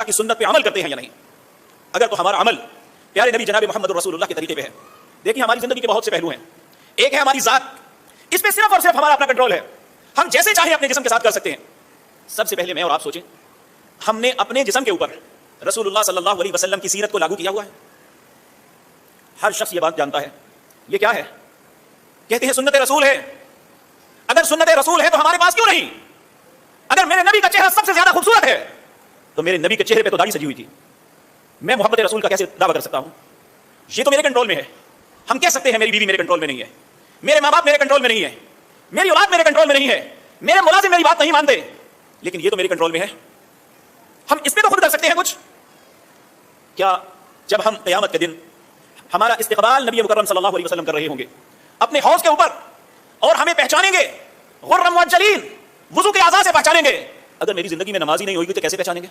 کی سنت پہ عمل کرتے ہیں یا نہیں. اگر تو ہمارا عمل پیارے نبی جناب محمد رسول اللہ کے طریقے پہ ہے. دیکھیں ہماری زندگی کے بہت سے پہلو ہیں. ایک ہے ہماری ذات, اس پہ صرف اور صرف ہمارا اپنا کنٹرول ہے, ہم جیسے چاہیں اپنے جسم کے ساتھ کر سکتے ہیں. سب سے پہلے میں اور آپ سوچیں, ہم نے اپنے جسم کے اوپر رسول اللہ صلی اللہ علیہ وسلم کی سیرت کو لاگو کیا ہوا ہے؟ ہر شخص یہ بات جانتا ہے. یہ کیا ہے؟ کہتے ہیں سنت رسول ہے. اگر سنت رسول ہے تو ہمارے پاس کیوں نہیں؟ اگر میرے نبی کا چہرہ سب سے زیادہ خوبصورت ہے تو میرے نبی کے چہرے پہ تو داڑھی سجی ہوئی تھی. میں محبت رسول کا کیسے دعویٰ کر سکتا ہوں؟ یہ تو میرے کنٹرول میں ہے. ہم کہہ سکتے ہیں میری بیوی میرے کنٹرول میں نہیں ہے, میرے ماں باپ میرے کنٹرول میں نہیں ہے, میری اولاد میرے کنٹرول میں نہیں ہے, میرے ملازم میری بات نہیں مانتے, لیکن یہ تو میرے کنٹرول میں ہے. ہم اس پہ تو خود کر سکتے ہیں کچھ. کیا جب ہم قیامت کے دن ہمارا استقبال نبی مکرم صلی اللہ علیہ وسلم کر رہے ہوں گے اپنے حوض کے اوپر, اور ہمیں پہچانیں گے غرم معجلین, وضو کے اعضاء سے پہچانیں گے, اگر میری زندگی میں نماز ہی نہیں ہوگی تو کیسے پہچانیں گے؟